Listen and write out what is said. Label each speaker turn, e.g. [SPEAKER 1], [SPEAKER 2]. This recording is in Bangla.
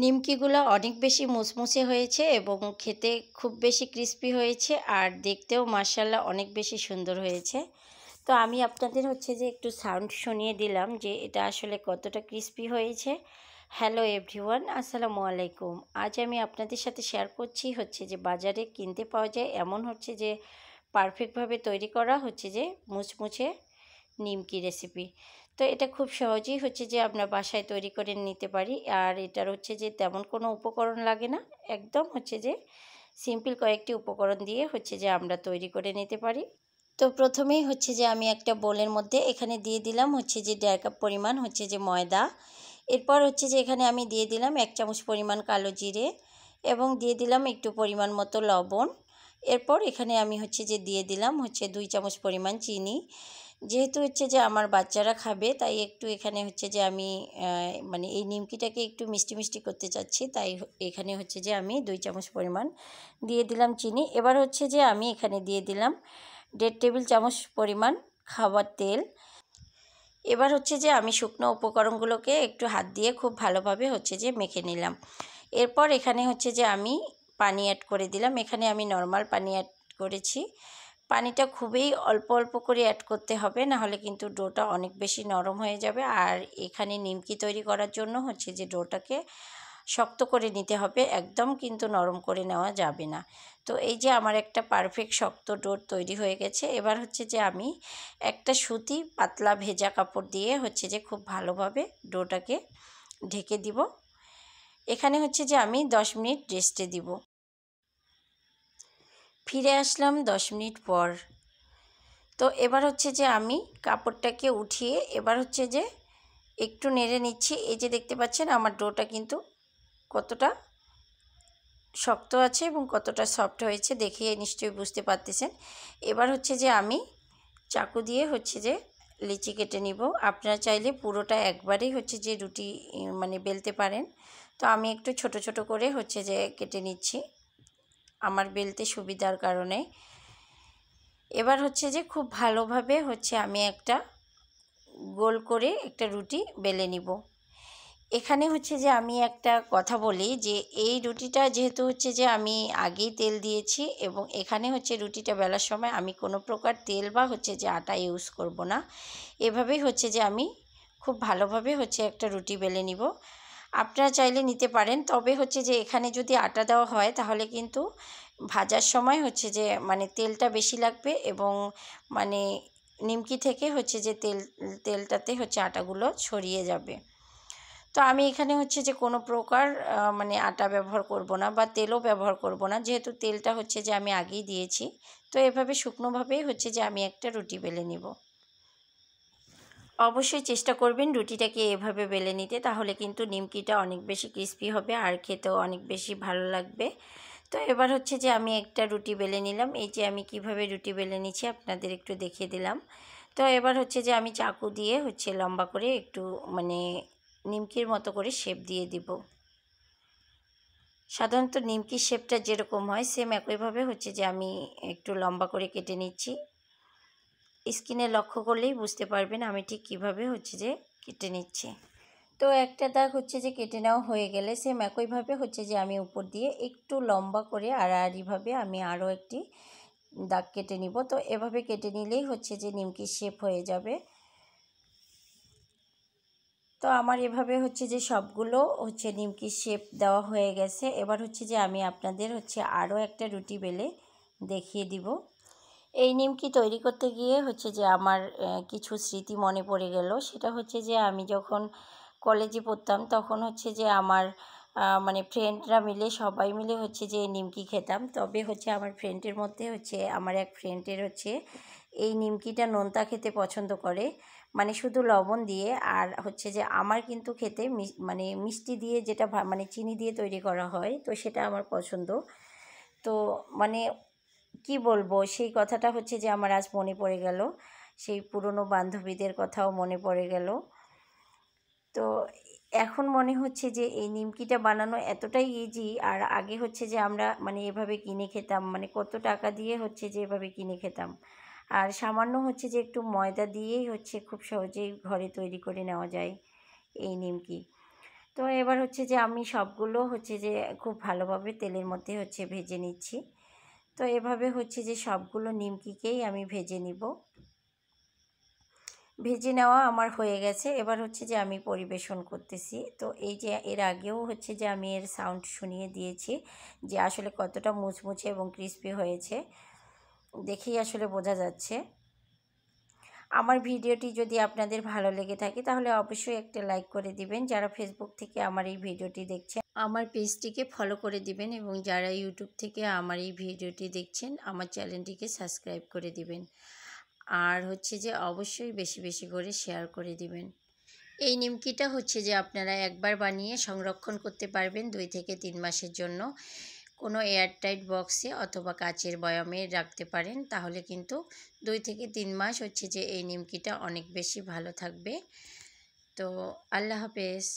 [SPEAKER 1] নিমকিগুলো অনেক বেশি মুচমুচে হয়েছে এবং খেতে খুব বেশি ক্রিস্পি হয়েছে আর দেখতেও মাশাআল্লাহ অনেক বেশি সুন্দর হয়েছে। তো আমি আপনাদের যে একটু সাউন্ড শুনিয়ে দিলাম যে এটা আসলে কতটা ক্রিস্পি হয়েছে। হ্যালো এভরিওয়ান, আসসালামু আলাইকুম। আজ আমি আপনাদের সাথে শেয়ার করছি যে বাজারে কিনতে পাওয়া যায় এমন যে পারফেক্টভাবে তৈরি করা যে মুচমুচে নিমকি রেসিপি। তো এটা খুব সহজেই যে আমরা বাসায় তৈরি করে নিতে পারি। আর এটার যে তেমন কোনো উপকরণ লাগে না। একদম যে সিম্পল কয়েকটি উপকরণ দিয়ে যে আমরা তৈরি করে নিতে পারি। তো প্রথমেই যে আমি একটা বোলের মধ্যে এখানে দিয়ে দিলাম যে 1.5 কাপ পরিমাণ যে ময়দা। এরপর যে এখানে আমি দিয়ে দিলাম 1 চামচ পরিমাণ কালো জিরে এবং দিয়ে দিলাম একটু পরিমাণ মতো লবণ। এরপর এখানে আমি যে দিয়ে দিলাম 2 চামচ পরিমাণ চিনি। যেহেতু যে আমার বাচ্চারা খাবে তাই একটু এখানে যে আমি মানে এই নিমকিটাকে একটু মিষ্টি মিষ্টি করতে চাচ্ছি, তাই এখানে যে আমি 2 চামচ পরিমাণ দিয়ে দিলাম চিনি। এবার যে আমি এখানে দিয়ে দিলাম 1.5 টেবিল চামচ পরিমাণ খাবার তেল। এবার যে আমি শুকনো উপকরণগুলোকে একটু হাত দিয়ে খুব ভালোভাবে যে মেখে নিলাম। এরপর এখানে যে আমি পানি অ্যাড করে দিলাম। এখানে আমি নর্মাল পানি অ্যাড করেছি। পানিটা খুবই অল্প অল্প করে অ্যাড করতে হবে, না হলে কিন্তু ডোটা অনেক বেশি নরম হয়ে যাবে। আর এখানে নিমকি তৈরি করার জন্য যে ডোটাকে শক্ত করে নিতে হবে, একদম কিন্তু নরম করে নেওয়া যাবে না। তো এই যে আমার একটা পারফেক্ট শক্ত ডো তৈরি হয়ে গেছে। এবার যে আমি একটা সুতি পাতলা ভেজা কাপড় দিয়ে যে খুব ভালোভাবে ডোটাকে ঢেকে দিব। এখানে যে আমি 10 মিনিট রেস্টে দিব। ফিরে আসলাম 10 মিনিট পর। তো এবার যে আমি কাপড়টাকে উঠিয়ে এবার যে একটু নেড়ে নিচ্ছি। এই যে দেখতে পাচ্ছেন আমার ডোটা কিন্তু কতটা শক্ত আছে এবং কতটা সফট হয়েছে, দেখে নিশ্চয়ই বুঝতে পারতেছেন। এবার যে আমি চাকু দিয়ে যে লিচি কেটে নিব। আপনারা চাইলে পুরোটা একবারেই যে রুটি মানে বেলতে পারেন। তো আমি একটু ছোট ছোট করে যে কেটে নিচ্ছি আমার বেলতে সুবিধার কারণে। এবার যে খুব ভালোভাবে আমি একটা গোল করে একটা রুটি বেলে নিব। এখানে যে আমি একটা কথা বলি যে এই রুটিটা যেহেতু যে আমি আগেই তেল দিয়েছি এবং এখানে রুটিটা বেলার সময় আমি কোনো প্রকার তেল বা যে আটা ইউজ করব না। এভাবেই যে আমি খুব ভালোভাবে একটা রুটি বেলে নিব। আপনারা চাইলে নিতে পারেন, তবে যে এখানে যদি আটা দেওয়া হয় তাহলে কিন্তু ভাজার সময় যে মানে তেলটা বেশি লাগবে এবং মানে নিমকি থেকে যে তেলটাতে আটাগুলো ছড়িয়ে যাবে। তো আমি এখানে যে কোনো প্রকার মানে আটা ব্যবহার করব না বা তেলও ব্যবহার করব না, যেহেতু তেলটা যে আমি আগেই দিয়েছি। তো এভাবে শুকনোভাবেই যে আমি একটা রুটি বেলে নিব। অবশ্যই চেষ্টা করবেন রুটিটাকে এভাবে বেলে নিতে, তাহলে কিন্তু নিমকিটা অনেক বেশি ক্রিস্পি হবে আর খেতেও অনেক বেশি ভালো লাগবে। তো এবার যে আমি একটা রুটি বেলে নিলাম। এই যে আমি কিভাবে রুটি বেলে নিচ্ছি আপনাদের একটু দেখিয়ে দিলাম। তো এবার যে আমি চাকু দিয়ে লম্বা করে একটু মানে নিমকির মতো করে শেপ দিয়ে দিব। সাধারণত নিমকির শেপটা যেরকম হয় সেম একইভাবে যে আমি একটু লম্বা করে কেটে নিচ্ছি। স্কিনে লক্ষ্য করলেই বুঝতে পারবেন আমি ঠিক কীভাবে যে কেটে নিচ্ছি। তো একটা দাগ যে কেটে নেওয়া হয়ে গেলে সেম একইভাবে যে আমি উপর দিয়ে একটু লম্বা করে আড়াআড়িভাবে আমি আরও একটি দাগ কেটে নিব। তো এভাবে কেটে নিলেই যে নিমকির শেপ হয়ে যাবে। তো আমার এভাবে যে সবগুলো নিমকির শেপ দেওয়া হয়ে গেছে। এবার যে আমি আপনাদের আরও একটা রুটি বেলে দেখিয়ে দিব। এই নিমকি তৈরি করতে গিয়ে যে আমার কিছু স্মৃতি মনে পড়ে গেল। সেটা যে আমি যখন কলেজে পড়তাম তখন যে আমার মানে ফ্রেন্ডরা মিলে সবাই মিলে যে নিমকি খেতাম। তবে আমার ফ্রেন্ডের মধ্যে আমার এক ফ্রেন্ডের এই নিমকিটা নোনতা খেতে পছন্দ করে, মানে শুধু লবণ দিয়ে। আর যে আমার কিন্তু খেতে মানে মিষ্টি দিয়ে, যেটা মানে চিনি দিয়ে তৈরি করা হয়, তো সেটা আমার পছন্দ। তো মানে কি বলবো, সেই কথাটা যে আমার আজ মনে পড়ে গেল। সেই পুরনো বান্ধবীদের কথাও মনে পড়ে গেল। তো এখন মনে যে এই নিমকিটা বানানো এতটাই ইজি। আর আগে যে আমরা মানে এভাবে কিনে খেতাম, মানে কত টাকা দিয়ে যে এভাবে কিনে খেতাম। আর সামান্য যে একটু ময়দা দিয়েই খুব সহজেই ঘরে তৈরি করে নেওয়া যায় এই নিমকি। তো তো এবার হচ্ছে যে আমি সবগুলো হচ্ছে যে খুব ভালোভাবে তেলের মধ্যে হচ্ছে ভেজে নিচ্ছি। তো এভাবে হচ্ছে যে সবগুলো নিমকিকেই আমি ভেজে নিব। ভেজে নেওয়া আমার হয়ে গেছে। এবার হচ্ছে যে আমি পরিবেশন করতেছি। তো এই যে এর আগেও হচ্ছে যে আমি এর সাউন্ড শুনিয়ে দিয়েছি যে আসলে কতটা মুচমুচে এবং ক্রিস্পি হয়েছে। দেখেই আসলে বোঝা যাচ্ছে। আমার ভিডিওটি যদি আপনাদের ভালো লেগে থাকে তাহলে অবশ্যই একটা লাইক করে দিবেন। যারা ফেসবুক থেকে আমার এই ভিডিওটি দেখছেন আমার পেজটিকে ফলো করে দিবেন, এবং যারা ইউটিউব থেকে আমার এই ভিডিওটি দেখছেন আমার চ্যানেলটিকে সাবস্ক্রাইব করে দিবেন। আর হচ্ছে যে অবশ্যই বেশি বেশি করে শেয়ার করে দিবেন। এই নিমকিটা হচ্ছে যে আপনারা একবার বানিয়ে সংরক্ষণ করতে পারবেন 2 থেকে 3 মাসের জন্য। কোনো এয়ারটাইট বক্সে অথবা কাচের বয়ামে রাখতে পারেন, তাহলে কিন্তু 2 থেকে 3 মাস হচ্ছে যে এই নিমকিটা অনেক বেশি ভালো থাকবে। তো আল্লাহ হাফেজ।